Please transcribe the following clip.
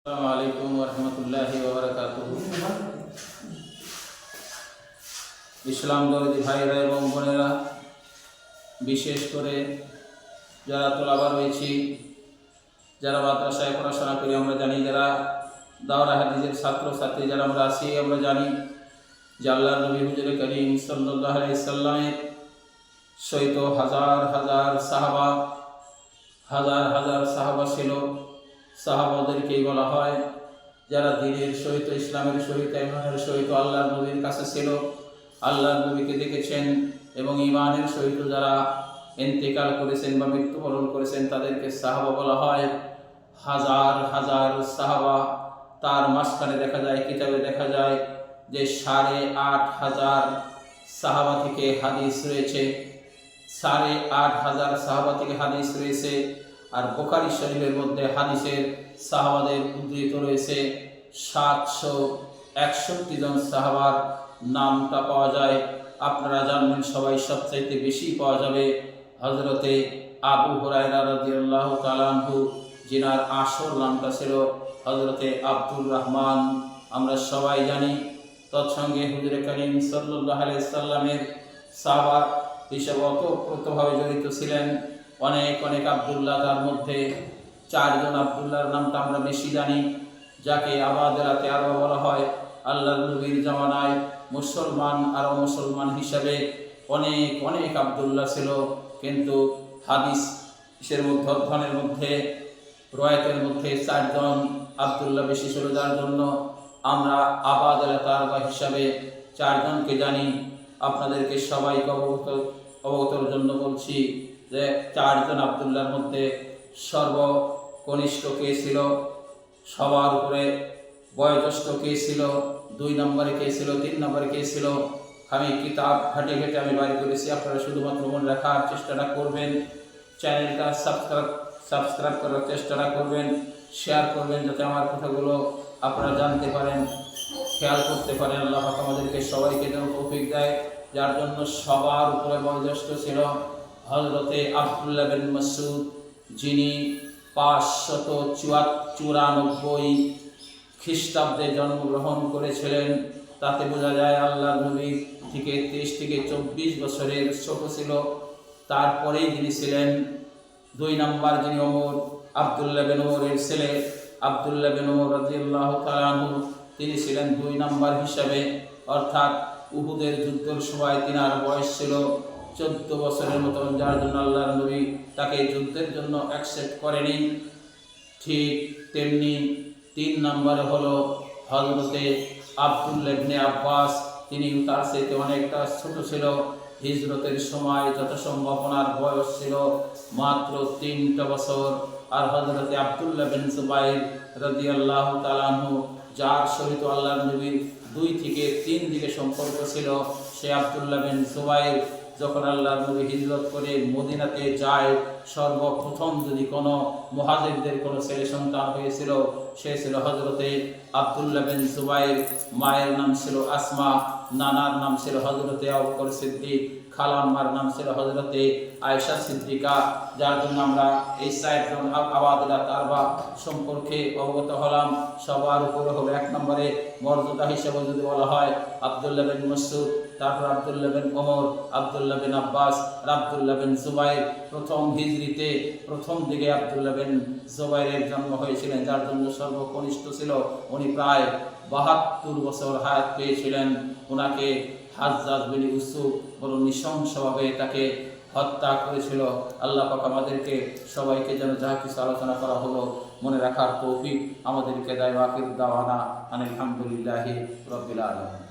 আসসালামু আলাইকুম ওয়া রাহমাতুল্লাহি ওয়া বারাকাতুহু। ইসলাম দরদি ভাইরা এবং বোনেরা, বিশেষ করে যারা তোলাবা রয়েছি, যারা মাদ্রাসায় পড়াশোনা করি, আমরা জানি, যারা দাওরা হাদিসের ছাত্রছাত্রী যারা আমরা আছি, আমরা জানি যে আল্লাহর নবী হুজুরে করিম সাল্লাল্লাহু আলাইহি সাল্লামের সহিত হাজার হাজার সাহাবা ছিল। সাহাবাদেরকেই বলা হয় যারা দ্বীনের সহিত, ইসলামের সহিত, ইমানের সহিত আল্লাহর নবীর কাছে ছিল, আল্লাহর নবীকে দেখেছেন এবং ইমানের সহিত যারা ইন্তেকাল করেছেন বা মৃত্যুবরণ করেছেন তাদেরকে সাহাবা বলা হয়। হাজার হাজার সাহাবা, তার মাঝখানে দেখা যায়, কিতাবে দেখা যায় যে 8,500 সাহাবা থেকে হাদিস রয়েছে, 8,500 সাহাবা থেকে হাদিস রয়েছে। আর বুখারী শরীফের মধ্যে হাদিসের সাহাবাদের উদ্ধৃত রয়েছে 761 জন সাহাবার নামটা পাওয়া যায়। আপনারা জানবেন সবাই, সবচাইতে বেশি পাওয়া যাবে হযরতে আবু হুরায়রা রাদিয়াল্লাহু তাআলা আনহু, যিনার আসল নামটা ছিল হযরতে আব্দুর রহমান। আমরা সবাই জানি তৎসঙ্গে হুজুরে করিম সাল্লাল্লাহু আলাইহি সাল্লামের সাহাবা হিসেবে ওতপ্রোতভাবে জড়িত ছিলেন অনেক আব্দুল্লাহ। তার মধ্যে 4 জন আব্দুল্লাহর নামটা আমরা বেশি জানি, যাকে আবাদেলাতে আরো বলা হয়। আল্লাহর নবীর জামানায় মুসলমান আর অমুসলমান হিসাবে অনেক আব্দুল্লাহ ছিল, কিন্তু হাদিসের মধ্যে, অধ্যয়নের মধ্যে, রওয়ায়াতের মধ্যে 4 জন আব্দুল্লাহ বেশি ছিল, যার জন্য আমরা আবাদেলাতে আরবা হিসাবে 4 জনকে জানি। আপনাদেরকে সবাইকে অবগতর জন্য বলছি যে 4 জন আব্দুল্লাহর মধ্যে সর্বকনিষ্ঠ কে ছিল, সবার উপরে বয়োজ্যেষ্ঠ কে ছিল, 2 নম্বরে কে ছিল, 3 নম্বরে কে ছিল, আমি কিতাব ঘাটে আমি বাইর করেছি। আপনারা শুধুমাত্র মনে রাখার চেষ্টাটা করবেন, চ্যানেলটা সাবস্ক্রাইব করার চেষ্টাটা করবেন, শেয়ার করবেন, যাতে আমার কথাগুলো আপনারা জানতে পারেন, খেয়াল করতে পারেন। আল্লাহ পাক আমাদেরকে সবাইকে যেন তৌফিক দেয়। যার জন্য সবার উপরে বয়োজ্যেষ্ঠ ছিল হযরতে আব্দুল্লাহ বিন মাসউদ, যিনি 594 খ্রিস্টাব্দে জন্মগ্রহণ করেছিলেন। তাতে বোঝা যায় আল্লাহর নবী থেকে 23 থেকে 24 বছরের ছোট ছিল। তারপরেই যিনি ছিলেন 2 নম্বর, যিনি ওমর, আব্দুল্লাহ বিন ওমরের ছেলে আব্দুল্লাহ বিন ওমর রাদিয়াল্লাহু তাআলা আনহু, তিনি ছিলেন 2 নম্বর হিসাবে। অর্থাৎ উহুদের যুদ্ধের সময় তিনার বয়স ছিল 14 বছরের মতন, যার জন্য আল্লাহর নবী তাকে যুদ্ধের জন্য অ্যাকসেপ্ট করেনি। ঠিক তেমনি 3 নম্বরে হলো হযরতে আব্দুল্লাহ ইবনে আব্বাস, তিনি তার সাথে অনেকটা ছোট ছিল। হিজরতের সময় যত সম্ভাবনার বয়স ছিল মাত্র 3টা বছর। আর হযরতে আব্দুল্লাহ বিন জুবাইর রাদিয়াল্লাহু তাআলা আনহু, যার সহিত আল্লাহর নবীর 2 থেকে 3 দিকে সম্পর্ক ছিল, সে আব্দুল্লাহ বিন জুবাইর যখন আল্লাহর নবী হিজরত করে মদিনাতে যায়, সর্বপ্রথম যদি কোনো মুহাজিরদের কোনো ছেলে সন্তান হয়েছিল, সে ছিল হযরতে আব্দুল্লাহ বিন জুবাইর। মায়ের নাম ছিল আসমা, নানার নাম ছিল হযরতে আবু বকর সিদ্দিক, খালাম্মার নাম ছিল হযরতে আয়েশা সিদ্দিকা। যার জন্য আমরা এই 4 জন আবাদেলাতে আরবা সম্পর্কে অবগত হলাম। সবার উপরে হলো 1 নম্বরে মর্যাদা হিসেবে যদি বলা হয় আব্দুল্লাহ বিন মাসউদ, তারপর আব্দুল্লাহ বিন ওমর, আব্দুল্লাহ বিন আব্বাস, আব্দুল্লাহ বিন জুবাইর। প্রথম হিজরিতে প্রথম দিকে আব্দুল্লাহ বিন জুবাইরের জন্ম হয়েছিলেন, যার জন্য সর্বকনিষ্ঠ ছিল। উনি প্রায় 72 বছর হায়াত পেয়েছিলেন। ওনাকে হাজ্জাজ বিন ইউসুফ বড় নৃশংসভাবে তাকে হত্যা করেছিল। আল্লাহ পাক আমাদেরকে সবাইকে যেন যাহা কিছু আলোচনা করা হলো মনে রাখার তৌফিক আমাদেরকে দেয়। ওয়াকির দাওয়ানা আলহামদুলিল্লাহি রাব্বিল আলামিন।